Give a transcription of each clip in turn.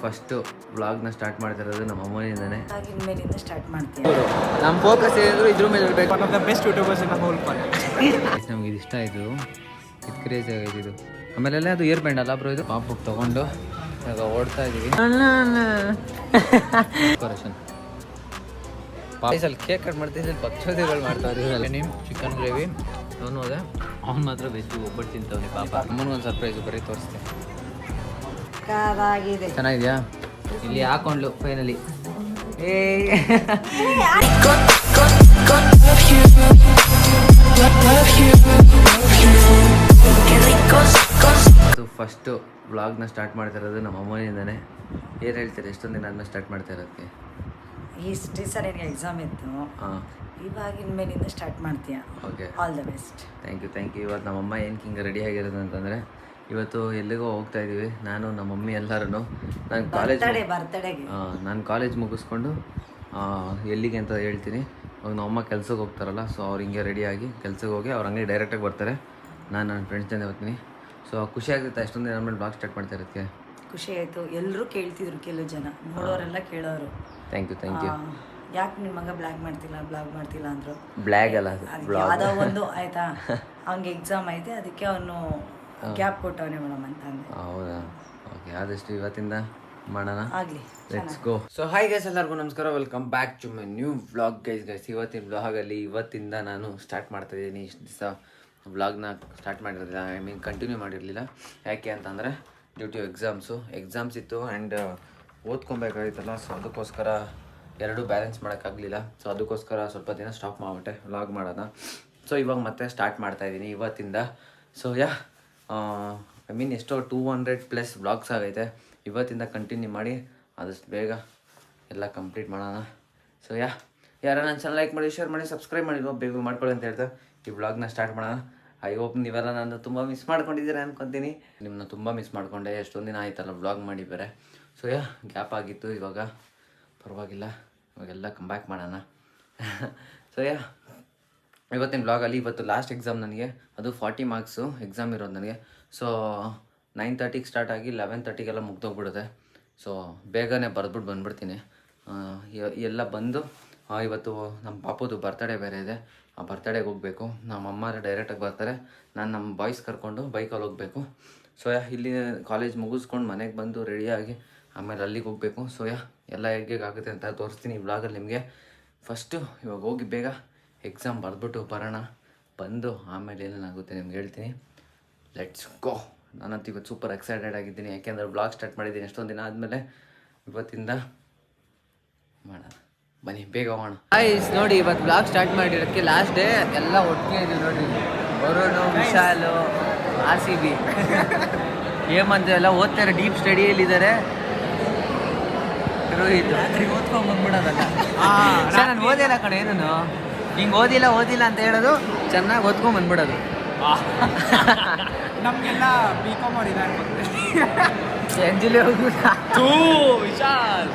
First ವ್ಲಾಗ್ನ start ಮಾಡ್ತಿರೋದು ನಮ್ಮ ಅಮ್ಮನಿಂದಾನೆ. ಮೇಲಿಂದ ಸ್ಟಾರ್ಟ್ ಮಾಡ್ತೀವಿ. ನಮ್ಮ ಫೋಕಸ್ ಏನಿದ್ರು ಇದ್ರ ಮೇಲೆ ಇರಬೇಕು. One of the best YouTubers in the whole college. ನಮ್ಗೆ ಇದು ಇಷ್ಟ ಆಯಿತು, ಇದು ಕ್ರೇಜ್ ಆಗೈತೆ ಇದು. ಆಮೇಲೆ ಅದು ಇಯರ್ ಬ್ಯಾಂಡ್ ಅಲ್ಲ ಬ್ರೋ, ಇದು ಪಾಪಕ್ಕೆ ತೊಗೊಂಡು ಇವಾಗ ಓಡ್ತಾ ಇದ್ದೀವಿ. ಡೆಕೋರೇಷನ್ ಪಾಯಸಲ್ಲಿ ಕೇಕ್ ಕಟ್ ಮಾಡ್ತಿದ್ದೆ, ಪಕ್ಷೋದಿಗಳು ಮಾಡ್ತಾ ಇದ್ದೀವಿ. ನಿಮ್ಮ ಚಿಕನ್ ಗ್ರೇವಿ ಅವನು ಹೋದೆ, ಅವ್ನು ಮಾತ್ರ ವೆಜ್ ಒಬ್ಬಟ್ಟು ತಿಂತವನಿ ಪಾಪ. ಅಮ್ಮನಿಗೊಂದು ಸರ್ಪ್ರೈಸು ಬರೀ ತೋರಿಸ್ತೆ. ಚೆನ್ನಾಗಿದ್ಯಾ? ಇಲ್ಲಿ ಹಾಕೊಂಡ್ಲು ಫೈನಲಿ. ಫಸ್ಟು ವ್ಲಾಗ್ನ ಸ್ಟಾರ್ಟ್ ಮಾಡ್ತಿರೋದು ನಮ್ಮ ಅಮ್ಮನಿಂದಾನೆ. ಏನು ಹೇಳ್ತೀರಿ, ಎಷ್ಟೊಂದು ದಿನ ಆದ್ಮೇಲೆ ಸ್ಟಾರ್ಟ್ ಮಾಡ್ತಾ ಇರೋದಕ್ಕೆ? ಇಷ್ಟೇ ಸರ್ ನನಗೆ ಎಕ್ಸಾಮ್ ಇತ್ತು, ಇವಾಗಿನ ಮೇಲಿಂದ ಸ್ಟಾರ್ಟ್ ಮಾಡ್ತೀಯಾ? Okay, all the best. Thank you. ಇವತ್ತು ನಮ್ಮಮ್ಮ ಏನಕ್ಕೆ ಹಿಂಗೆ ರೆಡಿ ಆಗಿರೋದು ಅಂತಂದರೆ, ಇವತ್ತು ಎಲ್ಲಿಗೋ ಹೋಗ್ತಾ ಇದ್ದೀವಿ, ನಾನು ನಮ್ಮ ಮಮ್ಮಿ ಎಲ್ಲರೂ. ನಾನು ಕಾಲೇಜ್ ಮುಗಿಸ್ಕೊಂಡು ಎಲ್ಲಿಗೆ ಅಂತ ಹೇಳ್ತೀನಿ. ಅವಾಗ ನಮ್ಮಮ್ಮ ಕೆಲ್ಸಕ್ಕೆ ಹೋಗ್ತಾರಲ್ಲ, ಸೊ ಅವ್ರು ಹಿಂಗೆ ರೆಡಿಯಾಗಿ ಕೆಲ್ಸಕ್ಕೆ ಹೋಗಿ ಅವ್ರು ಹಂಗೆ ಡೈರೆಕ್ಟಾಗಿ ಬರ್ತಾರೆ. ನಾನು ನನ್ನ ಫ್ರೆಂಡ್ಸ್ ಜೊತೆ ಹೋಗ್ತೀನಿ. ಸೊ ಖುಷಿ ಆಗುತ್ತೆ ಅಷ್ಟೊಂದು ದಿನ ಆಮೇಲೆ ಬ್ಲಾಗ್ ಸ್ಟಾರ್ಟ್ ಮಾಡ್ತಾ ಇರೋದಕ್ಕೆ. ಖುಷಿ ಆಯಿತು. ಎಲ್ಲರೂ ಕೇಳ್ತಿದ್ರು, ಕೆಲವು ಜನ ನೋಡೋರೆಲ್ಲ ಕೇಳೋರು. Thank you. ಯಾಕೆ ನಿಮ್ಮ ಮಗ ಬ್ಲಾಗ್ ಮಾಡ್ತಿಲ್ಲ ಅಂದರು. ಬ್ಲಾಗ್ ಅಲ್ಲ, ಯಾವುದೋ ಒಂದು ಆಯಿತಾ, ಅವ್ನಿಗೆ ಎಕ್ಸಾಮ್ ಐತೆ, ಅದಕ್ಕೆ ಅವನು ಗ್ಯಾಪ್ ಕೊಟ್ಟವನೇ ಮೇಡಮ್ ಅಂತ ಅಂದೆ. ಹೌದಾ? ಓಕೆ, ಆದಷ್ಟು ಇವತ್ತಿಂದ ಮಾಡೋಣ. ಆಗಲಿ, let's go. So hi guys, ಎಲ್ಲರಿಗೂ ನಮಸ್ಕಾರ, welcome back to my new vlog guys. ಇವತ್ತಿನ ವ್ಲಾಗಲ್ಲಿ ಇವತ್ತಿಂದ ನಾನು ಸ್ಟಾರ್ಟ್ ಮಾಡ್ತಾಯಿದ್ದೀನಿ. ಇಷ್ಟು ದಿವಸ ವ್ಲಾಗ್ನ ಸ್ಟಾರ್ಟ್ ಮಾಡಿರಲಿಲ್ಲ, ಐ ಮೀನ್ ಕಂಟಿನ್ಯೂ ಮಾಡಿರಲಿಲ್ಲ. ಯಾಕೆ ಅಂತಂದರೆ ಡ್ಯೂ ಟು ಎಕ್ಸಾಮ್ಸ್ ಇತ್ತು ಆ್ಯಂಡ್ ಓದ್ಕೊಬೇಕಾಗಿತ್ತಲ್ಲ. ಸೊ ಅದಕ್ಕೋಸ್ಕರ ಎರಡೂ ಬ್ಯಾಲೆನ್ಸ್ ಮಾಡೋಕ್ಕಾಗಲಿಲ್ಲ. ಸೊ ಅದಕ್ಕೋಸ್ಕರ ಸ್ವಲ್ಪ ದಿನ ಸ್ಟಾಪ್ ಮಾಡಿಬಿಟ್ಟೆ ವ್ಲಾಗ್ ಮಾಡೋಣ. ಸೊ ಇವಾಗ ಮತ್ತೆ ಸ್ಟಾರ್ಟ್ ಮಾಡ್ತಾಯಿದ್ದೀನಿ ಇವತ್ತಿಂದ. ಸೊ ಐ ಮೀನ್ ಎಷ್ಟೋ 200+ ವ್ಲಾಗ್ಸ್ ಆಗೈತೆ. ಇವತ್ತಿಂದ ಕಂಟಿನ್ಯೂ ಮಾಡಿ ಆದಷ್ಟು ಬೇಗ ಎಲ್ಲ ಕಂಪ್ಲೀಟ್ ಮಾಡೋಣ. ಸೊ ಯಾರು ನನ್ನ ಚಾನಲ್ ಲೈಕ್ ಮಾಡಿ, ಶೇರ್ ಮಾಡಿ, ಸಬ್ಸ್ಕ್ರೈಬ್ ಮಾಡಿ, ಬೇಗ ಮಾಡ್ಕೊಳ್ಳಿ ಅಂತ ಹೇಳ್ತಾ ಈ ವ್ಲಾಗ್ನ ಸ್ಟಾರ್ಟ್ ಮಾಡೋಣ. ಐ ಹೋಪ್ ನೀವೆಲ್ಲ ನಾನು ತುಂಬ ಮಿಸ್ ಮಾಡ್ಕೊಂಡಿದ್ದೀರಾ ಅನ್ಕೊತೀನಿ. ನಿಮ್ಮನ್ನ ತುಂಬ ಮಿಸ್ ಮಾಡಿಕೊಂಡೆ, ಎಷ್ಟೊಂದು ದಿನ ಆಯ್ತಲ್ಲ ವ್ಲಾಗ್ ಮಾಡಿ ಬೇರೆ. ಸೊ ಗ್ಯಾಪ್ ಆಗಿತ್ತು, ಇವಾಗ ಪರವಾಗಿಲ್ಲ, ಇವಾಗೆಲ್ಲ ಕಂಬ್ಯಾಕ್ ಮಾಡೋಣ. ಸೊ ಇವತ್ತಿನ ವ್ಲಾಗಲ್ಲಿ ಇವತ್ತು ಲಾಸ್ಟ್ ಎಕ್ಸಾಮ್ ನನಗೆ, ಅದು 40 ಮಾರ್ಕ್ಸು ಎಕ್ಸಾಮ್ ಇರೋದು ನನಗೆ. ಸೊ 9:30ಗೆ ಸ್ಟಾರ್ಟ್ ಆಗಿ 11:30ಗೆಲ್ಲ ಮುಗ್ದೋಗ್ಬಿಡುತ್ತೆ. ಸೊ ಬೇಗನೆ ಬರೆದ್ಬಿಟ್ಟು ಬಂದುಬಿಡ್ತೀನಿ. ಎಲ್ಲ ಬಂದು ಇವತ್ತು ನಮ್ಮ ಪಾಪುದು ಬರ್ತಡೇ ಬೇರೆ ಇದೆ, ಆ ಬರ್ತಡೇಗೆ ಹೋಗಬೇಕು. ನಮ್ಮ ಅಮ್ಮ ಡೈರೆಕ್ಟಾಗಿ ಬರ್ತಾರೆ, ನಾನು ನಮ್ಮ ಬಾಯ್ಸ್ ಕರ್ಕೊಂಡು ಬೈಕಲ್ಲಿ ಹೋಗಬೇಕು. ಸೊ ಇಲ್ಲಿ ಕಾಲೇಜ್ ಮುಗಿಸ್ಕೊಂಡು ಮನೆಗೆ ಬಂದು ರೆಡಿಯಾಗಿ ಆಮೇಲೆ ಅಲ್ಲಿಗೆ ಹೋಗಬೇಕು. ಸೊ ಎಲ್ಲ ಹೇಗಾಗುತ್ತೆ ಅಂತ ತೋರಿಸ್ತೀನಿ ಈ ವ್ಲಾಗಲ್ಲಿ ನಿಮಗೆ. ಫಸ್ಟು ಇವಾಗ ಹೋಗಿ ಬೇಗ ಎಕ್ಸಾಮ್ ಬರೆದ್ಬಿಟ್ಟು ಬರೋಣ. ಬಂದು ಆಮೇಲೆ ಏನೇನಾಗುತ್ತೆ ನಿಮ್ಗೆ ಹೇಳ್ತೀನಿ. Let's go. ನಾನಂತೂ ಇವತ್ತು ಸೂಪರ್ ಎಕ್ಸೈಟೆಡ್ ಆಗಿದ್ದೀನಿ, ಯಾಕೆಂದರೆ ವ್ಲಾಗ್ ಸ್ಟಾರ್ಟ್ ಮಾಡಿದ್ದೀನಿ ಎಷ್ಟೊಂದು ದಿನ ಆದಮೇಲೆ. ಇವತ್ತಿಂದ ಮಾಡೋಣ, ಬನ್ನಿ ಬೇಗ ಹೋಗೋಣ. ನೋಡಿ, ಇವತ್ತು ವ್ಲಾಗ್ ಸ್ಟಾರ್ಟ್ ಮಾಡಿರೋಕ್ಕೆ ಲಾಸ್ಟ್ ಡೇ. ಎಲ್ಲ ಒಟ್ಟಿಗೆ ಇದೆ ನೋಡಿ, ವರುಣು, ವಿಶಾಲು, RCB, ಹೇಮಂತ್ ಎಲ್ಲ ಓದ್ತಾರೆ, ಡೀಪ್ ಸ್ಟಡಿಯಲ್ಲಿದ್ದಾರೆ. ರೋಹಿತ್ ಓದ್ಕೊಂಡ್ಬಂದ್ಬಿಡೋದಲ್ಲ. ಸರ್ ನಾನು ಓದಿಲ್ಲ ಕಡೆ, ಏನೂ ಹಿಂಗೆ ಓದಿಲ್ಲ ಅಂತ ಹೇಳೋದು, ಚೆನ್ನಾಗಿ ಓದ್ಕೊಂಡ್ಬಂದ್ಬಿಡೋದು. ನಮಗೆಲ್ಲ B.Com ಅವ್ರಿದ್ದಾರೆ ಎಂಜಿಲಿ ಹೋಗ್ಬಿಟ್ಟು ವಿಶಾಲ್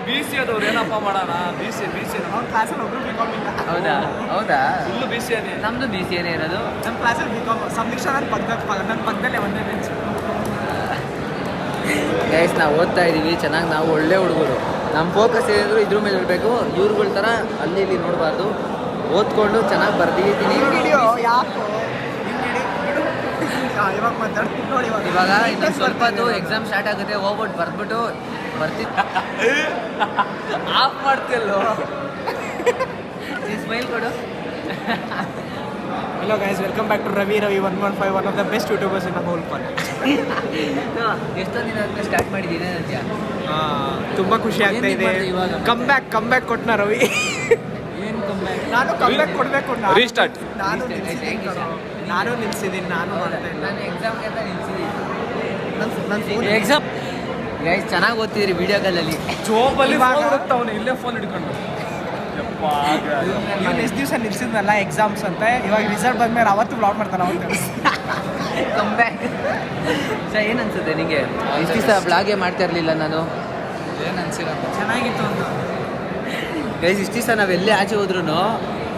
BC ಅದವ್ರು ಏನಪ್ಪ ಮಾಡೋಣ. BC ನಮ್ಮ ಕ್ಲಾಸಲ್ಲಿ ಒಬ್ರು B.Com ಇಲ್ಲ. ಹೌದಾ? ಫುಲ್ಲು BC ನಮ್ಮದು BC ಇರೋದು. ನಮ್ಮ ಕ್ಲಾಸಲ್ಲಿ B.Com. ಸಂದೀಕ್ಷಾ ನನ್ನ ಪಕ್ಕದಲ್ಲೇ ಒಂದೇ ಬೆಂಚ್. ಗೈಸ್, ನಾವು ಓದ್ತಾ ಇದ್ದೀವಿ ಚೆನ್ನಾಗಿ, ನಾವು ಒಳ್ಳೆ ಹುಡುಗರು. ನಮ್ಮ ಫೋಕಸ್ ಏನಿದ್ರು ಇದ್ರ ಮೇಲೆ ಇರಬೇಕು, ಇವ್ರುಗಳ ಥರ ಅಲ್ಲಿ ಇಲ್ಲಿ ನೋಡಬಾರ್ದು. ಓದ್ಕೊಂಡು ಚೆನ್ನಾಗಿ ಬರ್ದಿದ್ದೀನಿ. ಇವಾಗ ಇನ್ನೊಂದು ಸ್ವಲ್ಪ ಎಕ್ಸಾಮ್ ಸ್ಟಾರ್ಟ್ ಆಗುತ್ತೆ, ಹೋಗ್ಬಿಟ್ಟು ಬರ್ದ್ಬಿಟ್ಟು ಆಫ್ ಮಾಡ್ತಿಲ್ಲೋ. ಸ್ಮೈಲ್ ಕೊಡು. Hello guys, welcome back to Ravi 115, one of the best YouTubers in the whole college. ಎಷ್ಟೊಂದು ದಿನ ಆದ್ಮೇಲೆ ಸ್ಟಾರ್ಟ್ ಮಾಡಿದ್ದೀನಿ ಅಂತ್ಯ. ತುಂಬ ಖುಷಿ ಆಗ್ತಾ ಇದೆ. ಕಮ್ ಬ್ಯಾಕ್ ಕೊಟ್ಟನ ರವಿ. ಏನು ಕಂಬ್ಯಾಕ್? ನಾನು ಕಂಬ್ಯಾಕ್ ಕೊಡಬೇಕು. ರೀಸ್ಟಾರ್ಟ್. ನಾನು ನಿಲ್ಸಿದ್ದೀನಿ. ನಾನು ಎಕ್ಸಾಮ್ಗೆ ಅಂತ ನಿಲ್ಸಿದ್ದೀನಿ. ಎಕ್ಸಾಮ್ ಗೈಸ್, ಚೆನ್ನಾಗಿ ಓದ್ತಿದ್ರಿ ವಿಡಿಯೋಗಳಲ್ಲಿ. ಜೋಬಲ್ಲಿ ಅವನು ಇಲ್ಲೇ ಫೋನ್ ಹಿಡ್ಕೊಂಡು. ಇವನು ಎಷ್ಟು ದಿವಸ ನಿಲ್ಸಿದ್ನಲ್ಲ ಎಕ್ಸಾಮ್ಸ್ ಅಂತ, ಇವಾಗ ರಿಸಲ್ಟ್ ಬಂದ್ಮೇಲೆ ಅವತ್ತು ಬ್ಲಾಗ್ ಮಾಡ್ತಾನೆ. ಅವತ್ತು ಕಂಬ್ಯಾಕ್. ಸರ್ ಏನು ಅನ್ಸುತ್ತೆ ನಿಮಗೆ? ಇಷ್ಟು ದಿವಸ ಬ್ಲಾಗೇ ಮಾಡ್ತಾ ಇರಲಿಲ್ಲ ನಾನು. ಏನು ಅನ್ಸಿಲ್ಲ, ಚೆನ್ನಾಗಿತ್ತು ಅಂತ. ಗೈಸ್, ಇಷ್ಟು ದಿವಸ ನಾವೆಲ್ಲೇ ಆಚೆ ಹೋದ್ರೂ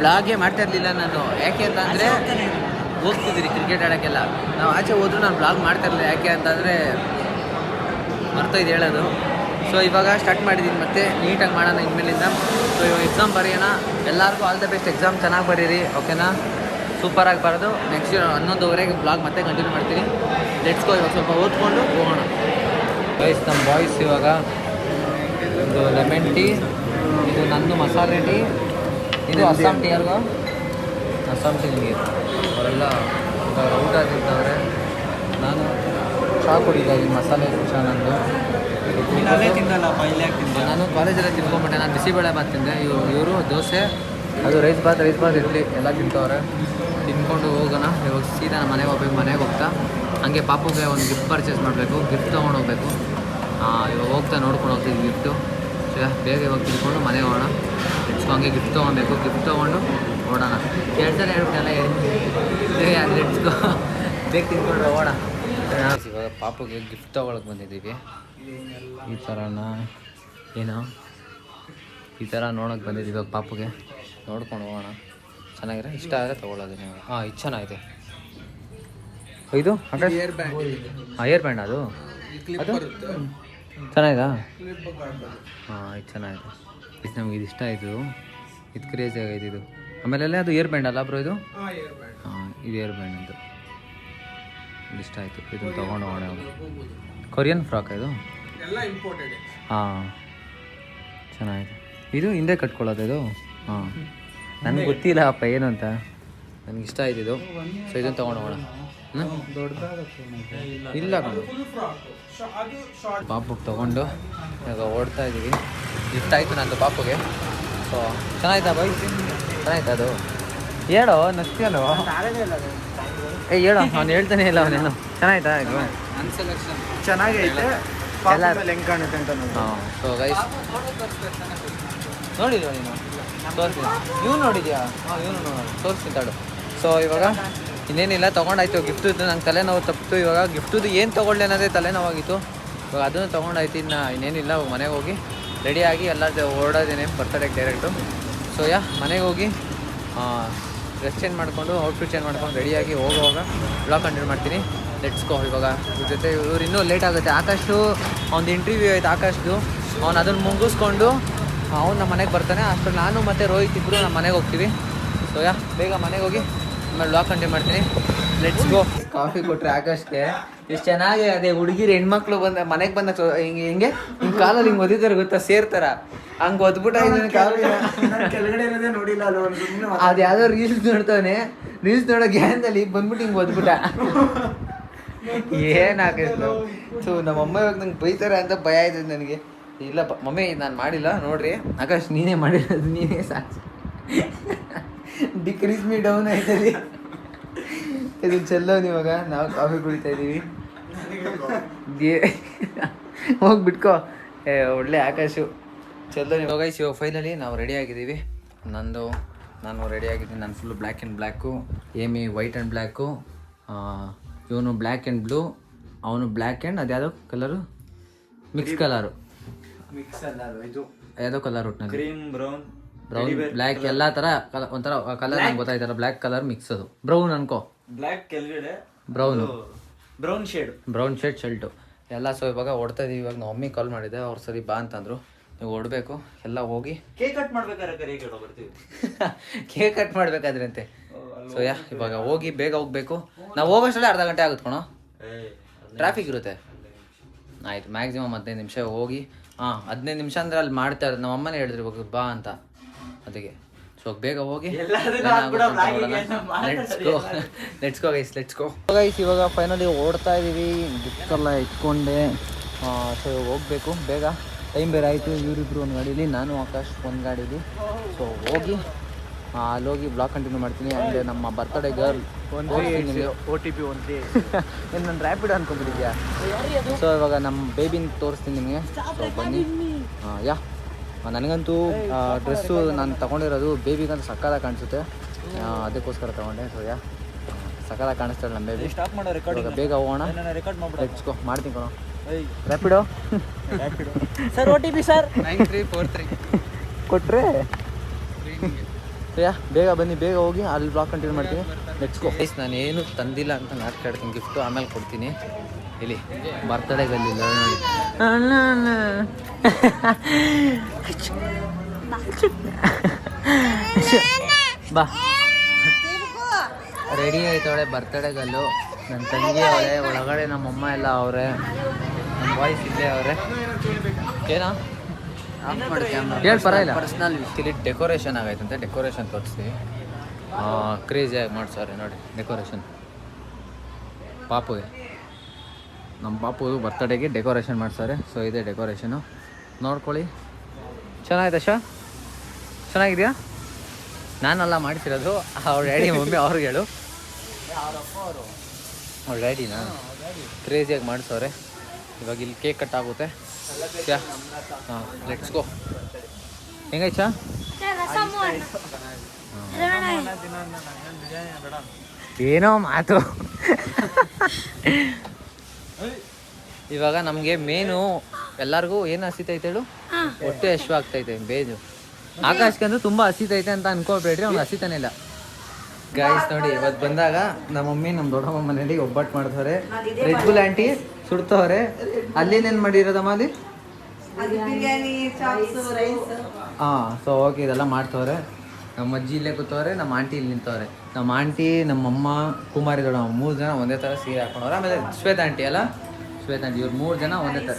ಬ್ಲಾಗೇ ಮಾಡ್ತಾ ಇರಲಿಲ್ಲ ನಾನು. ಯಾಕೆ ಅಂತಂದರೆ ಹೋಗ್ತಿದ್ರಿ ಕ್ರಿಕೆಟ್ ಆಡೋಕ್ಕೆಲ್ಲ, ನಾವು ಆಚೆ ಹೋದ್ರೂ ನಾನು ಬ್ಲಾಗ್ ಮಾಡ್ತಾ ಇರಲಿಲ್ಲ. ಯಾಕೆ ಅಂತಂದರೆ ಮರ್ತೋಯ್ದು ಹೇಳೋದು. ಸೊ ಇವಾಗ ಸ್ಟಾರ್ಟ್ ಮಾಡಿದ್ದೀನಿ ಮತ್ತೆ ನೀಟಾಗಿ ಮಾಡೋಣ ಇನ್ಮೇಲಿಂದ. ಸೊ ಇವಾಗ ಎಕ್ಸಾಮ್ ಬರೆಯೋಣ. ಎಲ್ಲರಿಗೂ ಆಲ್ ದ ಬೆಸ್ಟ್, ಎಕ್ಸಾಮ್ ಚೆನ್ನಾಗಿ ಬರೀರಿ, ಓಕೆನಾ? ಸೂಪರಾಗಿ ಬರೋದು. ನೆಕ್ಸ್ಟ್ 11:30ಗೆ ಬ್ಲಾಗ್ ಮತ್ತೆ ಕಂಟಿನ್ಯೂ ಮಾಡ್ತೀನಿ. Let's go. ಇವಾಗ ಸ್ವಲ್ಪ ಓದ್ಕೊಂಡು ಹೋಗೋಣ. ಗೈಸ್, ನಮ್ಮ ಬಾಯ್ಸ್ ಇವಾಗ ಒಂದು ಲೆಮನ್ ಟೀ, ಇದು ನಂದು ಮಸಾಲೆ ಟೀ, ಇದು ಅಸ್ಸಾಂ ಟೀ. ಅಲ್ವಾ? ಅಸ್ಸಾಂ ಟೀ ನಿಮಗೆ ಅವರೆಲ್ಲ ಊಟ ತಿಂತವ್ರೆ. ನಾನು ಚಹಾ ಕುಡಿತಾ ಇದ್ದೀನಿ, ಮಸಾಲೆ ಚಹಾ ನಂದು. ನಾನು ಕಾಲೇಜಲ್ಲೇ ತಿನ್ಕೊಂಬಿಟ್ಟೆ. ನಾನು ಬಿಸಿಬೇಳೆ ಬಾತ್ ತಿಂದೆ. ಇವರು ದೋಸೆ, ಅದು ರೈಸ್ ಬಾತ್ ಇಡ್ಲಿ ಎಲ್ಲ ತಿಂತವ್ರೆ. ತಿನ್ಕೊಂಡು ಹೋಗೋಣ. ಇವಾಗ ಸೀದಾ ನಮ್ಮ ಮನೆಗೆ ಹೋಗ್ಬೇಕು. ಮನೆಗೆ ಹೋಗ್ತಾ ಹಂಗೆ ಪಾಪುಗೆ ಒಂದು ಗಿಫ್ಟ್ ಪರ್ಚೇಸ್ ಮಾಡಬೇಕು, ಗಿಫ್ಟ್ ತೊಗೊಂಡು ಹೋಗ್ಬೇಕು. ಇವಾಗ ಹೋಗ್ತಾ ನೋಡ್ಕೊಂಡು ಹೋಗ್ತೀವಿ ಗಿಫ್ಟು. ಸೊ ಬೇಗ ಇವಾಗ ತಿನ್ಕೊಂಡು ಮನೆಗೆ ಹೋಗೋಣ. ನೆಕ್ಸ್ಟ್ ಹಂಗೆ ಗಿಫ್ಟ್ ತೊಗೊಬೇಕು. ಗಿಫ್ಟ್ ತೊಗೊಂಡು ಓಡೋಣ. ಹೇಳ್ತಾನೆ ಹೇಳ್ಬಿಟ್ಟೆಲ್ಲ ಲೆಟ್ಸ್ಗೋ, ಬೇಗ ತಿನ್ಕೊಂಡು ಹೋಗೋಣ. ಇವಾಗ ಪಾಪುಗೆ ಗಿಫ್ಟ್ ತೊಗೊಳಕ್ಕೆ ಬಂದಿದ್ದೀವಿ. ಈ ಥರನ ಏನೋ ಈ ಥರ ನೋಡೋಕೆ ಬಂದಿದ್ದೀವಿ. ಇವಾಗ ಪಾಪುಗೆ ನೋಡ್ಕೊಂಡು ಹೋಗೋಣ. ಚೆನ್ನಾಗಿರೋ ಇಷ್ಟ ಆದರೆ ತೊಗೊಳ್ಳೋದು ನೀವು. ಇದು ಚೆನ್ನಾಗಿದೆ. ಇದು ಏರ್ ಬ್ಯಾಂಡ್ ಅದು ಚೆನ್ನಾಗಿದಾ? ಇದು ಚೆನ್ನಾಗಿದೆ. ಇದು ನಮ್ಗೆ ಇದು ಇಷ್ಟ ಆಯಿತು. ಇದು ಕ್ರೇಜಿ ಆಗೈತೆ ಇದು. ಆಮೇಲೆ ಅದು ಏರ್ ಬ್ಯಾಂಡ್ ಅಲ್ಲ ಬ್ರೋ? ಇದು ಇದು ಏರ್ ಬ್ಯಾಂಡ್ ಅಂತ ಇದು ಇಷ್ಟ ಆಯಿತು. ಇದನ್ನು ತೊಗೊಂಡು ಹೋಗೋಣ. ಕೊರಿಯನ್ ಫ್ರಾಕ್ ಇದು. ಚೆನ್ನಾಗಿದೆ. ಇದು ಹಿಂದೆ ಕಟ್ಕೊಳ್ಳೋದು ಇದು. ನನಗೆ ಗೊತ್ತಿಲ್ಲ ಅಪ್ಪ ಏನು ಅಂತ. ನನಗೆ ಇಷ್ಟ ಆಯ್ತು ಇದು. ಸೊ ಇದನ್ನು ತೊಗೊಂಡು ಹೋಗೋಣ. ಇಲ್ಲ ಪಾಪುಗೆ ತೊಗೊಂಡು ಇವಾಗ ಓಡ್ತಾ ಇದ್ದೀವಿ. ಇಷ್ಟ ಆಯಿತು ನಂದು ಪಾಪುಗೆ. ಸೊ ಚೆನ್ನಾಯ್ತಾ ಬಾಯ್? ಚೆನ್ನಾಯ್ತಾ ಅದು? ಹೇಳೋ, ನಗ್ತೀಯಲ್ಲೋ? ಹೇಳೋ, ಅವ್ನು ಹೇಳ್ತಾನೆ ಇಲ್ಲ ಅವನೇನು. ಚೆನ್ನಾಯ್ತಾ ಇದು? ಚೆನ್ನಾಗೈತೆ. ಹೆಂಗೆ ಕಾಣುತ್ತೆ ಅಂತ ಸೊ ಗೈಸ್ ನೋಡಿದ್ವಾ ನೀನು? ತೋರಿಸಿ. ನೀವು ನೋಡಿದ್ಯಾ? ಇವನು ನೋಡಿ ತೋರಿಸ್ತೀನಿ ತಾಡು. ಸೊ ಇವಾಗ ಇನ್ನೇನಿಲ್ಲ, ತೊಗೊಂಡಾಯ್ತು. ಗಿಫ್ಟುದು ನಂಗೆ ತಲೆನೋವು ತಪ್ಪಿತು. ಇವಾಗ ಗಿಫ್ಟುದು ಏನು ತೊಗೊಳ್ಳಿ ಅನ್ನೋದೇ ತಲೆನೋವಾಗಿತ್ತು. ಇವಾಗ ಅದನ್ನು ತೊಗೊಂಡಾಯ್ತು. ಇನ್ನೇನಿಲ್ಲ, ಮನೆಗೆ ಹೋಗಿ ರೆಡಿಯಾಗಿ ಎಲ್ಲ ಓಡೋದೇನೆ ಬರ್ತಡೆಗೆ ಡೈರೆಕ್ಟು. ಸೊ ಮನೆಗೆ ಹೋಗಿ ಡ್ರೆಸ್ ಚೇಂಜ್ ಮಾಡಿಕೊಂಡು ಔಟ್ಫಿಟ್ ಚೇಂಜ್ ಮಾಡ್ಕೊಂಡು ರೆಡಿಯಾಗಿ ಹೋಗುವಾಗ ಬ್ಲಾಗ್ ಕಂಟಿನ್ಯೂ ಮಾಡ್ತೀನಿ. Let's go. ಇವಾಗ ಇವ್ರ ಜೊತೆ ಇವ್ರು ಇನ್ನೂ ಲೇಟ್ ಆಗುತ್ತೆ. ಆಕಾಶು ಅವ್ನು ಇಂಟರ್ವ್ಯೂ ಆಯ್ತು ಆಕಾಶ್ದು. ಅವ್ನು ಅದನ್ನು ಮುಗಿಸ್ಕೊಂಡು ಅವ್ನು ನಮ್ಮ ಮನೆಗೆ ಬರ್ತಾನೆ. ಅಷ್ಟು ನಾನು ಮತ್ತು ರೋಹಿತ್ ಇಬ್ಬರು ನಮ್ಮ ಮನೆಗೆ ಹೋಗ್ತೀವಿ. ಸೊ ಬೇಗ ಮನೆಗೆ ಹೋಗಿ ಆಮೇಲೆ ಬ್ಲಾಗ್ ಕಂಟಿನ್ಯೂ ಮಾಡ್ತೀನಿ. Let's go. ಕಾಫಿ ಕೊಟ್ಟರೆ ಆಕಾಶ್ಗೆ ಎಷ್ಟು ಚೆನ್ನಾಗಿ ಅದೇ ಹುಡುಗಿರು ಹೆಣ್ಮಕ್ಳು ಬಂದ ಮನೆಗೆ ಬಂದಾಗ ಹಿಂಗೆ ಕಾಲಲ್ಲಿ ಹಿಂಗೆ ಒದಿತಾರೆ ಗೊತ್ತಾ, ಸೇರ್ತಾರ ಹಂಗೆ ಒದ್ಬಿಟ್ಟ ಕಾಫಿ. ಕೆಳಗಡೆ ಇರೋದೇ ನೋಡಿಲ್ಲ. ಅದು ಯಾವುದೋ ರೀಲ್ಸ್ ನೋಡ್ತಾನೆ. ರೀಲ್ಸ್ ನೋಡೋ ಗ್ಯಾನ್ದಲ್ಲಿ ಬಂದ್ಬಿಟ್ಟು ಹಿಂಗೆ ಒದ್ಬಿಟ್ಟ. ಏನಾಗಿತ್ತು? ಸೊ ನಮ್ಮಮ್ಮ ಇವಾಗ ನಂಗೆ ಬೈತಾರೆ ಅಂತ ಭಯ ಆಯ್ತದೆ ನನಗೆ. ಇಲ್ಲಪ್ಪ ಮಮ್ಮಿ, ನಾನು ಮಾಡಿಲ್ಲ ನೋಡ್ರಿ. ಆಕಾಶ್ ನೀನೇ ಮಾಡಿರೋದು, ನೀನೇ ಸಾಕ್ಷಿ. ಡಿಕ್ರೀಸ್ ಮೀ ಡೌನ್ ಆಯ್ತದೆ. ಇದು ಚೆಲ್ಲೋನು. ಇವಾಗ ನಾವು ಕಾಫಿ ಕುಡಿತಾ ಇದ್ದೀವಿ. ಹೋಗ್ಬಿಟ್ಕೋ. ಒಳ್ಳೆ ಆಕಾಶು ಚೆಲ್ಲೋನು. ಇವಾಗ ಇವಾಗ ಫೈನಲಿ ನಾವು ರೆಡಿ ಆಗಿದ್ದೀವಿ. ನಾನು ರೆಡಿ ಆಗಿದ್ದೀನಿ. ನಾನು full black and black, Amy white and black, ಇವನು ಬ್ಲ್ಯಾಕ್ ಆ್ಯಂಡ್ ಬ್ಲೂ, ಅವನು ಬ್ಲ್ಯಾಕ್ ಆ್ಯಂಡ್ ಅದು ಯಾವುದೋ ಕಲರು ಮಿಕ್ಸ್ ಕಲರು. ಇದು ಯಾವುದೋ ಕಲರ್ ಒಟ್ಟಿನಲ್ಲಿ ಕ್ರೀಮ್ ಬ್ರೌನ್ ಬ್ಲ್ಯಾಕ್ ಎಲ್ಲ ಥರ ಒಂಥರ ಕಲರ್ ನಂಗೆ ಗೊತ್ತಾಯ್ತಲ್ಲ. Black colour mix. ಅದು ಬ್ರೌನ್ ಅನ್ಕೋ. ಬ್ಲ್ಯಾಕ್ ಕೆಳಗಡೆ ಬ್ರೌನ್ ಶೇಡ್ ಶರ್ಟು ಎಲ್ಲ. ಸೊ ಇವಾಗ ಓಡ್ತಾ ಇದೀವಿ. ಇವಾಗ ನಮ್ಮ ಮಮ್ಮಿ ಕಾಲ್ ಮಾಡಿದ್ದೆ. ಅವ್ರು ಸರಿ ಬಾ ಅಂತಂದರು. ನೀವು ಓಡಬೇಕು ಎಲ್ಲ ಹೋಗಿ ಕೇಕ್ ಕಟ್ ಮಾಡ್ಬೇಕಾದ್ರೆ ಕೇಕ್ ಕಟ್ ಮಾಡ್ಬೇಕಾದ್ರೆ ಅಂತೆ. ಸೊ ಇವಾಗ ಹೋಗಿ ಬೇಗ ಹೋಗ್ಬೇಕು. ನಾವು ಹೋಗೋಷ್ಟಲ್ಲೇ ಅರ್ಧ ಗಂಟೆ ಆಗುತ್ತೆ ಕಣೋ. ಟ್ರಾಫಿಕ್ ಇರುತ್ತೆ. ಆಯ್ತು, ಮ್ಯಾಕ್ಸಿಮಮ್ 15 ನಿಮಿಷ ಹೋಗಿ. 15 ನಿಮಿಷ ಅಂದರೆ ಅಲ್ಲಿ ಮಾಡ್ತಾರೆ. ನಮ್ಮ ಅಮ್ಮನೇ ಹೇಳಿದ್ರು ಇವಾಗ ಬಾ ಅಂತ, ಅದಕ್ಕೆ. ಸೊ ಬೇಗ ಹೋಗಿ ಲೆಟ್ಸ್ ಗೋ ಗೈಸ್. ಇವಾಗ ಫೈನಲಿ ಓಡ್ತಾ ಇದ್ದೀವಿ. ಗಿಫ್ಟ್ ಎಲ್ಲ ಇಟ್ಕೊಂಡೆ. ಸೊ ಇವಾಗ ಹೋಗಬೇಕು ಬೇಗ. ಟೈಮ್ ಬೇರೆ ಆಯಿತು. ಇವರಿಬ್ರು ಒಂದು ಗಾಡೀಲಿ, ನಾನು ಆಕಾಶ್ ಒಂದು ಗಾಡೀಲಿ. ಸೊ ಹೋಗಿ ಅಲ್ಲೋಗಿ ಬ್ಲಾಗ್ ಕಂಟಿನ್ಯೂ ಮಾಡ್ತೀನಿ. ಅಂದರೆ ನಮ್ಮ ಬರ್ತ್ಡೇ ಗರ್ಲ್ OTP ಏನು ನಾನು ರ್ಯಾಪಿಡ್ ಅನ್ಕೊಂಡ್ಬಿಟ್ಟಿದ್ಯಾ? ಸೊ ಇವಾಗ ನಮ್ಮ ಬೇಬಿನ ತೋರಿಸ್ತೀನಿ ನಿಮಗೆ. ಸೊ ಬನ್ನಿ. ನನಗಂತೂ ಡ್ರೆಸ್ಸು ನಾನು ತೊಗೊಂಡಿರೋದು ಬೇಬಿಗಂತೂ ಸಕ್ಕತ್ತಾಗಿ ಕಾಣಿಸುತ್ತೆ. ಅದಕ್ಕೋಸ್ಕರ ತೊಗೊಂಡೆ. ಸೊ ಸಕ್ಕತ್ತಾಗಿ ಕಾಣಿಸ್ತಾಳೆ ನಮ್ಮ ಬೇಬಿ. ಇವಾಗ ಬೇಗ ಹೋಗೋಣ. Let's go. ಮಾಡ್ತೀನಿ ಕಣೋ. ರ್ಯಾಪಿಡೋ ಸರ್. OTP ಸರ್ 9343 ಕೊಟ್ಟರೆ ಬೇಗ ಬನ್ನಿ, ಬೇಗ ಹೋಗಿ ಅಲ್ಲಿ ಬ್ಲಾಗ್ ಕಂಟಿನ್ಯೂ ಮಾಡ್ತೀನಿ. Let's go. ನಾನು ಏನು ತಂದಿಲ್ಲ ಅಂತ ನಾಟಕ ಆಡ್ತೀನಿ. ಗಿಫ್ಟು ಆಮೇಲೆ ಕೊಡ್ತೀನಿ. ಇಲ್ಲಿ ಬರ್ತಡೇಗಲ್ಲಿಲ್ಲ ನೋಡಿ ಬಾ ರೆಡಿ ಆಯ್ತವಳೆ ಬರ್ತಡೇಗಲ್ಲು. ನನ್ನ ತಂಗಿ ಅವಳೆ ಒಳಗಡೆ, ನಮ್ಮಮ್ಮ ಎಲ್ಲ ಅವರೇ, ನಮ್ಮ ಬಾಯ್ಸ್ ಇಲ್ಲೇ ಅವರೇ. ಏನಾ ಹೇಳಿ ಪರವಾಗಿಲ್ಲ. ಪರ್ಸ್ನಲ್ ಇಲ್ಲಿ ಡೆಕೋರೇಷನ್ ಆಗೈತಂತೆ, ಡೆಕೋರೇಷನ್ ತೋರಿಸಿ. ಕ್ರೇಜಿಯಾಗಿ ಮಾಡ್ಸವ್ರೆ ನೋಡಿ ಡೆಕೋರೇಷನ್. ಪಾಪುಗೆ, ನಮ್ಮ ಪಾಪು ಬರ್ತಡೇಗೆ ಡೆಕೋರೇಷನ್ ಮಾಡ್ಸವ್ರೆ. ಸೊ ಇದೆ ಡೆಕೋರೇಷನು, ನೋಡ್ಕೊಳ್ಳಿ. ಚೆನ್ನಾಗಿದೆ ಶಾ, ಚೆನ್ನಾಗಿದೆಯಾ? ನಾನೆಲ್ಲ ಮಾಡಿಸಿರೋದು, ಅವ್ರ ಡ್ಯಾಡಿ ಮಮ್ಮಿ ಅವ್ರಿಗೆ ಹೇಳು. ಅವ್ರ ಡ್ಯಾಡಿನಾ ಕ್ರೇಜಿಯಾಗಿ ಮಾಡಿಸವ್ರೆ. ಇವಾಗ ಇಲ್ಲಿ ಕೇಕ್ ಕಟ್ ಆಗುತ್ತೆ. ಹಾಂ ಲೆಟ್ಸ್ ಗೋ. ಹೆಂಗೈತೆ ಚಾ? ಏನೋ ಮಾತು. ಇವಾಗ ನಮಗೆ ಮೇನು ಎಲ್ಲರಿಗೂ ಏನು ಹಸಿತೈತೆ ಹೇಳು, ಹೊಟ್ಟೆ ಹಸಿವು ಆಗ್ತೈತೆ. ಬೇಜು ಆಕಾಶ್ಗಂದು ತುಂಬ ಹಸಿತೈತೆ ಅಂತ ಅನ್ಕೋಬೇಡ್ರಿ, ಅವ್ನು ಹಸಿತಾನೆ ಇಲ್ಲ. ಗಾಯ್ಸ್ ನೋಡಿ, ಇವತ್ತು ಬಂದಾಗ ನಮ್ಮ ಮಮ್ಮಿ ನಮ್ಮ ದೊಡ್ಡಮ್ಮ ಮನೇಲಿ ಒಬ್ಬಟ್ಟು ಮಾಡ್ತಾರೆ. ರೆಡ್ ಬುಲ್ ಆಂಟಿ ಸುಡ್ತವ್ರೆ. ಅಲ್ಲೇನೇನು ಮಾಡಿರೋದಮ್ಮ ಅಲ್ಲಿ? ಹಾಂ, ಸೊ ಓಕೆ, ಇದೆಲ್ಲ ಮಾಡ್ತವ್ರೆ. ನಮ್ಮ ಅಜ್ಜಿ ಇಲ್ಲೇ ಕೂತವ್ರೆ, ನಮ್ಮ ಆಂಟಿ ಇಲ್ಲಿ ನಿಂತವ್ರೆ. ನಮ್ಮ ಆಂಟಿ, ನಮ್ಮಮ್ಮ, ಕುಮಾರಿ ದೊಡ್ಡಮ್ಮ 3 ಜನ ಒಂದೇ ಥರ ಸೀರೆ ಹಾಕೊಂಡವ್ರೆ. ಆಮೇಲೆ ಶ್ವೇತಾ ಆಂಟಿ ಅಲ್ಲ, ಶ್ವೇತಾ ಆಂಟಿ, ಇವ್ರು 3 ಜನ ಒಂದೇ ಥರ.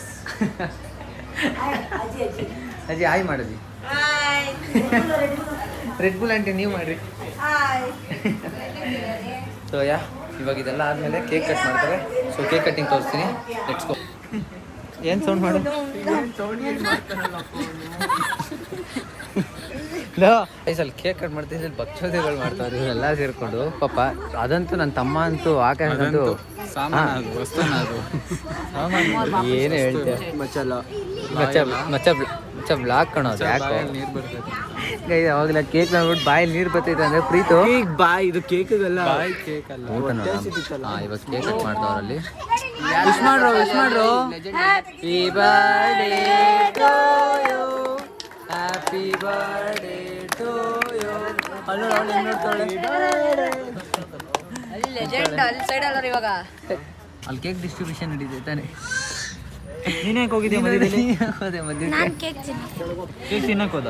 ಅಜ್ಜಿ ಆಯ್ ಮಾಡಿದ್ವಿ. ರೆಡ್ ಬುಲ್ ಆಂಟಿ ನೀವು ಮಾಡಿರಿ. ಸೊ ಇವಾಗ ಇದೆಲ್ಲ ಆದಮೇಲೆ ಕೇಕ್ ಕಟ್ ಮಾಡ್ತಾರೆ. ಸೊ ಕೇಕ್ ಕಟ್ಟಿಂಗ್ ತೋರಿಸ್ತೀನಿ. Let's go. ಏನು ಸೌಂಡ್ ಮಾಡು? ಐಸಲ್ಲಿ ಕೇಕ್ ಕಟ್ ಮಾಡ್ತೀನಿ, ಭಕ್ಷೋದೆಗಳು ಮಾಡ್ತಾವ್ರು ಇವರೆಲ್ಲ ಸೇರಿಕೊಂಡು. ಪಾಪ ಅದಂತೂ ನನ್ನ ತಮ್ಮ ಅಂತೂ ಆಕಾಶಂತೂ ಏನು ಹೇಳ್ತೆ ಮಚ್ಚ ಬ್ಲಾಕ್ ಕಾಣೋದು. ಯಾಕೋ ಅವಾಗಲ ಕೇಕ್ ನೋಡ್ಬಿಟ್ಟು ಬಾಯಲ್ಲಿ ನೀರು ಬರ್ತೈತೆ ಅಂದ್ರೆ ಪ್ರೀತು ಬಾಯ್ ಇದು ಕೇಕಲ್ಲ ಇವಾಗ ಕೇಕ್ ಕಟ್ ಮಾಡ್ತಾವ್ರಲ್ಲಿ. ವಿಶ್ ಮಾಡ್ರು happy birthday to you, happy birthday to you. ಅಲ್ಲಿ ಕೇಕ್ ಡಿಸ್ಟ್ರಿಬ್ಯೂಷನ್ ನಡೀತೈತೆ ತಾನೆ. ನೀನೇ ಹೋಗಿದ್ದೆ ಮದುವೆಯಲ್ಲಿ? ಕೇಕ್ ತಿನ್ನಕ್ ಹೋದ?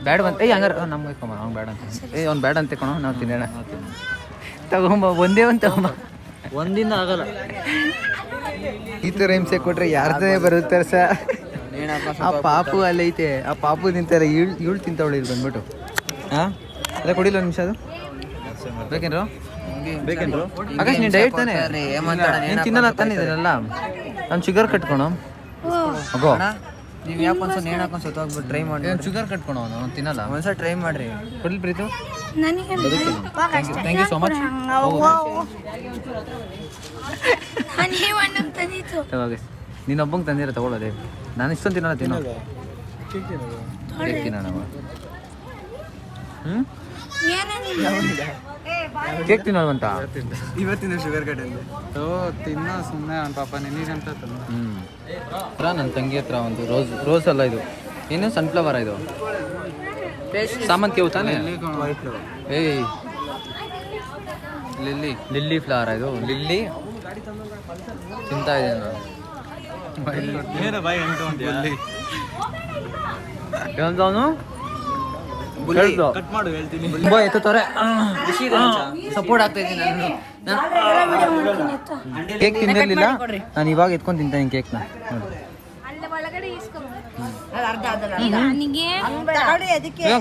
ಬ್ಯಾಡ ಬಂತ. ಹಂಗಾರ ನಮ್ಗೆ ಇಟ್ಕೊಂಬ, ಅವ್ನು ಬೇಡ ಅಂತ. ಅವ್ನು ಬೇಡ ಅಂತ ಕಣೋ, ನಾವು ತಿನ್ನೋಣ. ತಗೊಂಬ, ಒಂದೇ ಒಂದು ತಗೊಂಬ. ಒಂದಿಂದ ಆಗಲ್ಲ. ಈ ಥರ ಹಿಂಸೆ ಕೊಟ್ರೆ ಯಾರ್ದೇ ಬರುತ್ತಾರೆ ಸರ್. ಆ ಪಾಪು ಅಲ್ಲೈತೆ, ಆ ಪಾಪು ತಿಂತಾರೆ, ಇವಳು ತಿಂತವಳು ಇಲ್ಲಿ ಬಂದ್ಬಿಟ್ಟು. ಹಾಂ ಅದೇ ಕೊಡಿಲ್ಲ ಒಂದು ನಿಮಿಷ. ಅದು ಬೇಕೇನ್ರು? ಆಕಾಶ್ ನೀನು ಡಯಟ್ ತಾನೆ, ನೀನು ತಿನ್ನಲ್ಲ ತಾನೆ ಇದನ್ನೆಲ್ಲ. ನಾನು ಶುಗರ್ ಕಟ್ಕೊಣ ಅಗೋ. ನೀವು ಯಾಕೆ ಒಂದ್ಸಲ ನೇಣು ಹಾಕೊಂಡು ಸತ್ತೋಗ್ಬಿಟ್ಟು ಟ್ರೈ ಮಾಡಿ. ಶುಗರ್ ಕಟ್ಕೊಣ, ಅವ್ನು ತಿನ್ನಲ್ಲ. ಒಂದ್ಸಲ ಟ್ರೈ ಮಾಡಿರಿ. ಕೊಡ್ಲಿ Preethu? Thank you so much. ನೀನು ಒಬ್ಬಂಗೆ ತಂದಿರ ತಗೊಳ್ಳೋದೆ. ನಾನು ಇಷ್ಟೊಂದು ತಿನ್ನಲ್ಲ. ತಿನ್ನೋಣ. ಕೇಕ್ ತಿನ್ನೋಲ್ವಂತ ಇವತ್ತಿನ ಶುಗರ್ ಕಟ್ ತಿನ್ನ ಸುಮ್ಮನೆ ಅವನ ಪಾಪ ನೆನೀರಂತ. ನನ್ನ ತಂಗಿ ಹತ್ರ ಒಂದು ರೋಸ್ ಅಲ್ಲ ಇದು, ಏನು ಸನ್ಫ್ಲವರ್ ಇದು, ಸಾಮಂತಿಗೆ ತಾನೆ. ಏಯ್ ಲಿಲ್ಲಿ ಫ್ಲವರ್ ಇದು, ಲಿಲ್ಲಿ ತಿಂತಾ ಇದ್ದೇನೆ ನಾನು. ಅವನು ಸಪೋರ್ಟ್ ಆಗ್ತಾ ಇದ್ದೀನಿ. ಕೇಕ್ ತಿಂದಿರ್ಲಿಲ್ಲ, ನಾನು ಇವಾಗ ಎತ್ಕೊಂಡು ತಿಂತೀನಿ ಕೇಕ್ನ.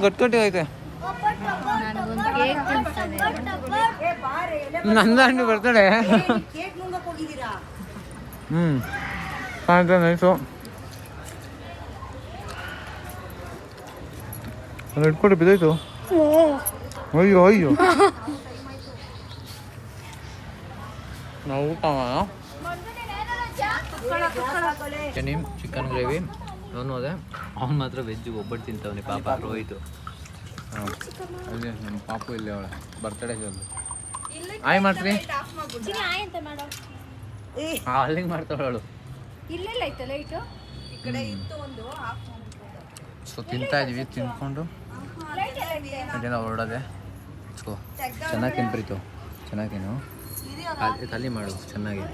ಗಟ್ಟಿ ಐತೆ. ನಂದ ಹಣ್ಣು ಬರ್ತಡೆ. ನೈಸು. ಇಟ್ಕೊಟ್ಟು ಬಿದ್ದೋಯ್ತು. ಅಯ್ಯೋ ಅಯ್ಯೋ. ನಾವು ಊಟ ಚಿಕನ್ ಗ್ರೇವಿ ಅವನು ಅದೇ. ಅವ್ನು ಮಾತ್ರ ವೆಜ್ಜು ಒಬ್ಬಟ್ಟು ತಿಂತವನೆ ಪಾಪ ರೋಹಿತು. ಹಾಂ ಅದೇ ನಮ್ಮ ಪಾಪು ಇಲ್ಲಿ ಅವಳೆ ಬರ್ತಡೇಗೆ. ಆಯ್ ಮಾಡ್ತೀರಿ? ಅಲ್ಲಿಗೆ ಮಾಡ್ತಾವಳು. ಸೊ ತಿಂತಾ ಇದೀವಿ, ತಿನ್ಕೊಂಡು ಅದೇನೋ ಹೊರಡೋದೆ. ಸೊ ಚೆನ್ನಾಗಿ ತಿನ್ಪ್ರೀತು, ಚೆನ್ನಾಗಿ ತಿನ್ನು. ಖಾಲಿ ಮಾಡು ಚೆನ್ನಾಗಿ.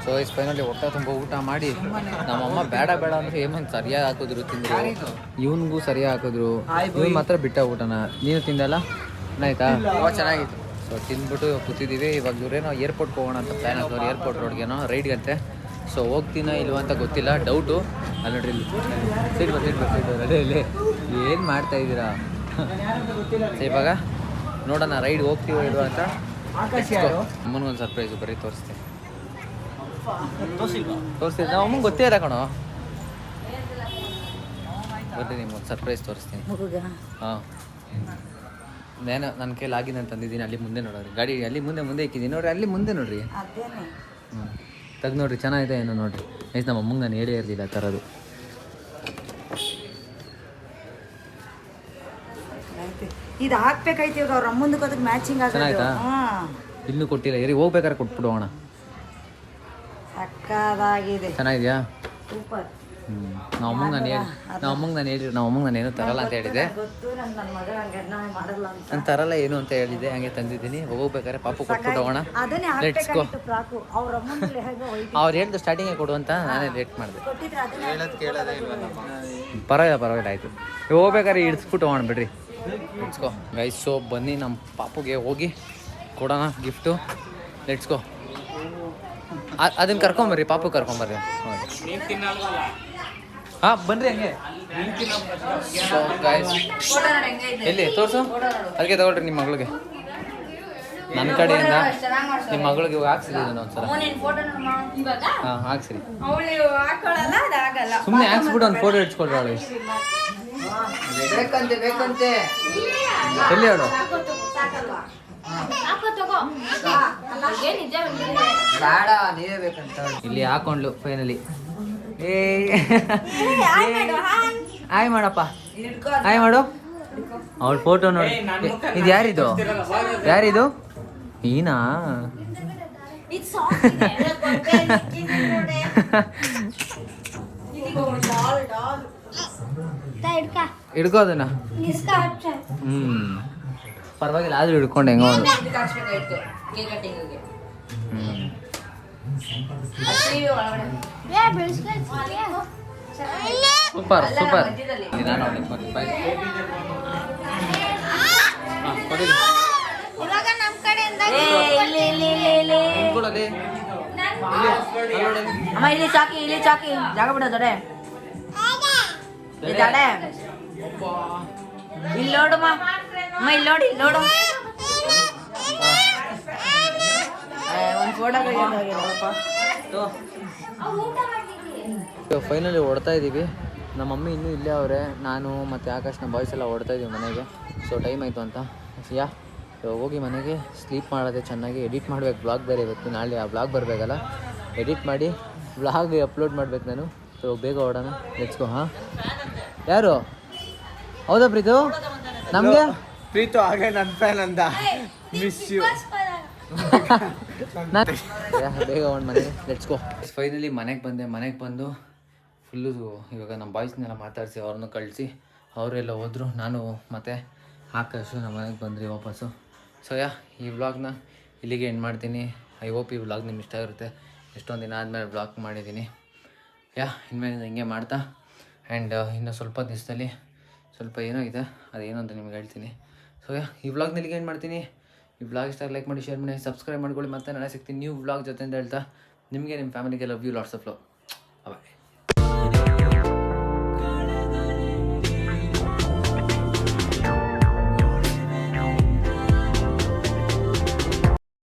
ಸೊ ಇಸ್ ಫೈನಲಿ ಹೊಟ್ಟೆ ತುಂಬ ಊಟ ಮಾಡಿ ನಮ್ಮಮ್ಮ ಬೇಡ ಬೇಡ ಅಂದರೆ ಹೇಮಂತ್ ಸರಿಯಾಗಿ ಹಾಕಿದ್ರು ತಿಂದರು, ಇವನಿಗೂ ಸರಿಯಾಗಿ ಹಾಕಿದ್ರು, ಇವನು ಮಾತ್ರ ಬಿಟ್ಟ ಊಟನ. ನೀನು ತಿಂದಲ್ಲ ಆಯ್ತಾ? ಚೆನ್ನಾಗಿತ್ತು. ಸೊ ತಿಂದ್ಬಿಟ್ಟು ಕೂತಿದ್ದೀವಿ. ಇವಾಗ ಇವರೇನೋ ಏರ್ಪೋರ್ಟ್ಗೆ ಹೋಗೋಣ ಅಂತ ಪ್ಲ್ಯಾನ್ ಹಾಕೋರು, ಏರ್ಪೋರ್ಟ್ ರೋಡ್ಗೇನೋ ರೈಡ್ಗಂತೆ. ಸೊ ಹೋಗ್ತೀನೋ ಇಲ್ವ ಅಂತ ಗೊತ್ತಿಲ್ಲ, ಡೌಟು. ಅಲ್ಲಿ ನೋಡ್ರಿ ಇಲ್ಲಿ ಸೈಡ್ ಬರ್ತಿದ್ದು ಅದೇ ಇಲ್ಲಿ ಏನು ಮಾಡ್ತಾ ಇದ್ದೀರಾ? ಸೊ ಇವಾಗ ನೋಡೋಣ ರೈಡ್ ಹೋಗ್ತೀವೋ ಇಲ್ವ ಅಂತ. ಅಮ್ಮನಿಗೊಂದು ಸರ್ಪ್ರೈಸು ಬರೀ ತೋರಿಸ್ತೀನಿ. ತೋರಿಸ್ತೀನಿ ನಾವು ಅಮ್ಮಂಗೆ ಗೊತ್ತೇ ಇಲ್ಲ ಕಣೋ. ಬರ್ರಿ ನಿಮ್ಗೊಂದು ಸರ್ಪ್ರೈಸ್ ತೋರಿಸ್ತೀನಿ. ಹಾಂ ನಾನು ನನ್ನ ಕೈಲಿ ಆಗಿ ನಾನು ತಂದಿದ್ದೀನಿ. ಅಲ್ಲಿ ಮುಂದೆ ನೋಡೋರಿ, ಗಾಡಿ ಅಲ್ಲಿ ಮುಂದೆ ಇಕ್ಕಿದ್ದೀನಿ ನೋಡ್ರಿ, ಅಲ್ಲಿ ಮುಂದೆ ನೋಡ್ರಿ. ಹ್ಞೂ ತೆಗ್ದು ನೋಡ್ರಿ, ಚೆನ್ನಾಗಿದೆ ಏನೋ ನೋಡ್ರಿ. ನೈಸ್. ನಮ್ಮ ಅಮ್ಮಂಗೆ ನಾನು ಹೇಳೇ ಇರಲಿಲ್ಲ ತರೋದು. ಇದು ಹಾಕ್ಬೇಕಾಯ್ತು ಇವಾಗ ಅವ್ರ ಅಮ್ಮಂದಕ್ಕೆ ಅದಕ್ಕೆ ಮ್ಯಾಚಿಂಗ್ ಆಗೋದು. ಚೆನ್ನಾಯ್ತಾ? ಇನ್ನೂ ಕೊಟ್ಟಿಲ್ಲ, ಏರಿ ಹೋಗ್ಬೇಕಾದ್ರೆ ಕೊಟ್ಬಿಡೋಣ. ಸಕ್ಕದಾಗಿದೆ. ಚೆನ್ನಾಗಿದೆಯಾ? ಸೂಪರ್. ನಾವು ಅಮ್ಮಂಗೆ ನಾನು ಏನೂ ತರಲ್ಲ ಅಂತ ಹೇಳಿದೆ. ಗೊತ್ತು ನನ್ನ ಮಗ ಹಂಗೆ ಮಾಡಲ್ಲ ಅಂತ. ನಾನು ತರಲ್ಲ ಏನು ಅಂತ ಹೇಳಿದ್ದೆ, ಹಂಗೆ ತಂದಿದ್ದೀನಿ. ಹೋಗ್ಬೇಕಾದ್ರೆ ಪಾಪು ಕೊಟ್ಬಿಟ್ಟೋಣ. ಅದನ್ನೇ ಹಾಕ್ಬೇಕಾಗಿತ್ತು ಫ್ರಾಕು. ಅವ್ರ ಅಮ್ಮಂಗೆ ಹೇಗೋ ಅವ್ರು ಹೇಳ್ದು ಸ್ಟಾರ್ಟಿಂಗೇ ಕೊಡು ಅಂತ ನಾನೇ ಲೇಟ್ ಮಾಡಿದೆ. ಕೊಟ್ಟಿದ್ರೆ ಅದನ್ನೇ ಪರವಾಗಿಲ್ಲ ಆಯಿತು. ಹೋಗ್ಬೇಕಾದ್ರೆ ಇಡಿಸ್ಬಿಟ್ಟು ಹೋಗೋಣ ಬಿಡ್ರಿ. Let's go guys. ಸೊ ಬನ್ನಿ ನಮ್ಮ ಪಾಪುಗೆ ಹೋಗಿ ಕೊಡೋಣ ಗಿಫ್ಟು. ಲೆಟ್ಸ್ಕೋ. ಅದನ್ನು ಕರ್ಕೊಂಬರ್ರಿ, ಪಾಪು ಕರ್ಕೊಂಬರ್ರಿ. ಹಾಂ ಬನ್ನಿರಿ ಹಂಗೆ. ಸೊ ಗೈಸ್ ಎಲ್ಲಿ ತೋರಿಸು, ಅದಕ್ಕೆ ತಗೊಳ್ರಿ ನಿಮ್ಮ ಮಗಳಿಗೆ. ನನ್ನ ಕಡೆಯಿಂದ ನಿಮ್ಮ ಮಗಳಿಗೆ ಹಾಕ್ಸಿರಿ ಒಂದ್ಸಲ. ಹಾಂ ಹಾಕ್ಸಿರಿ, ಸುಮ್ಮನೆ ಹಾಕ್ಸ್ಬಿಟ್ಟು ಒಂದು ಫೋಟೋ ಇಡ್ಸ್ಕೊಳ್ರಿ ಅವಳಿಗೆ. ಬೇಕಂತೆ ಎಲ್ಲಿ ಹೇಳು? ಇಲ್ಲಿ ಹಾಕೊಂಡ್ಲು ಫೈನಲಿ. ಹಾಯ್ ಮಾಡಪ್ಪ, ಹಾಯ್ ಮಾಡು. ಅವಳ ಫೋಟೋ ನೋಡಿ. ಇದು ಯಾರಿದು? ನೀನಾ? ಹಿಡ್ಕೋ ಅದನ್ನ. ಪರವಾಗಿಲ್ಲ, ಆದ್ರೂ ಹಿಡ್ಕೊಂಡು ಹೆಂಗೋ ಒಂದು. Super super. ಇಲ್ಲಿ ಚಾಕಿ ಜಾಗ ಬಿಡೋದಡೆ. ಇಲ್ಲಿ ನೋಡಮ್ಮ, ಇಲ್ಲಿ ನೋಡು ಒಂದು ಫೋಟೋ. ಫೈನಲಿ ಹೊಡ್ತಾ ಇದ್ದೀವಿ. ನಮ್ಮ ಮಮ್ಮಿ ಇನ್ನೂ ಇಲ್ಲೇ ಅವರೇ, ನಾನು ಮತ್ತು ಆಕಾಶ್ ನಮ್ಮ ಬಾಯ್ಸ್ ಎಲ್ಲ ಹೊಡ್ತಾ ಇದ್ದೀವಿ ಮನೆಗೆ. ಸೊ ಟೈಮ್ ಆಯಿತು ಅಂತ ಹೋಗಿ ಮನೆಗೆ ಸ್ಲೀಪ್ ಮಾಡೋದೆ. ಚೆನ್ನಾಗಿ ಎಡಿಟ್ ಮಾಡ್ಬೇಕು ಬ್ಲಾಗ್ ಬೇರೆ ಇವತ್ತು, ನಾಳೆ ಆ ಬ್ಲಾಗ್ ಬರಬೇಕಲ್ಲ, ಎಡಿಟ್ ಮಾಡಿ ಬ್ಲಾಗ್ ಅಪ್ಲೋಡ್ ಮಾಡ್ಬೇಕು ನಾನು. ಸೊ ಬೇಗ ಹೊಡೋಣ, ಲೆಟ್ಸ್ಗೋ. ಹಾಂ ಯಾರು? ಹೌದಾ ಪ್ರೀತು? ನಮಗೆ ಪ್ರೀತು ಹಾಗೆ ನನ್ನ ಫ್ಯಾನ್ ಅಂತ. Miss you. ಬೇಗ ಒಂದು ಮನೆಗೆ ಲೆಟ್ಸ್ಗೋ. ಫೈನಲಿ ಮನೆಗೆ ಬಂದು ಫುಲ್ಲು ಇವಾಗ ನಮ್ಮ ಬಾಯ್ಸ್ನೆಲ್ಲ ಮಾತಾಡಿಸಿ ಅವ್ರನ್ನ ಕಳಿಸಿ ಅವರೆಲ್ಲ ಹೋದರು. ನಾನು ಮತ್ತು ಆಕಾಶು ನಮ್ಮ ಮನೆಗೆ ಬಂದ್ರಿ ವಾಪಸ್ಸು. ಸೊ ಈ ವ್ಲಾಗ್ನ ಇಲ್ಲಿಗೆ ಎಂಡ್ ಮಾಡ್ತೀನಿ. ಐ ಹೋಪ್ ಈ ವ್ಲಾಗ್ ನಿಮ್ಗೆ ಇಷ್ಟ ಇರುತ್ತೆ. ಎಷ್ಟೊಂದು ದಿನ ಆದಮೇಲೆ ವ್ಲಾಗ್ ಮಾಡಿದ್ದೀನಿ. ಇನ್ಮೇಲೆ ಹಿಂಗೆ ಮಾಡ್ತಾ ಆ್ಯಂಡ್ ಇನ್ನು ಸ್ವಲ್ಪ ದಿವಸದಲ್ಲಿ ಸ್ವಲ್ಪ ಏನೋ ಇದೆ, ಅದೇನು ಅಂತ ನಿಮ್ಗೆ ಹೇಳ್ತೀನಿ. ಸೊ ಈ ವ್ಲಾಗ್ನ ಇಲ್ಲಿಗೆ ಎಂಡ್ ಮಾಡ್ತೀನಿ. ಈ ವ್ಲಾಗ್ ಇಷ್ಟ ಲೈಕ್ ಮಾಡಿ, ಶೇರ್ ಮಾಡಿ, ಸಬ್ಸ್ಕ್ರೈಬ್ ಮಾಡ್ಕೊಳ್ಳಿ. ಮತ್ತೆ ನಾಳೆ ಸಿಗ್ತೀನಿ ನ್ಯೂ ವ್ಲಾಗ್ ಜೊತೆ ಅಂತ ಹೇಳ್ತಾ ನಿಮಗೆ ನಿಮ್ಮ ಫ್ಯಾಮಿಲಿಗೆ love you, lots of love.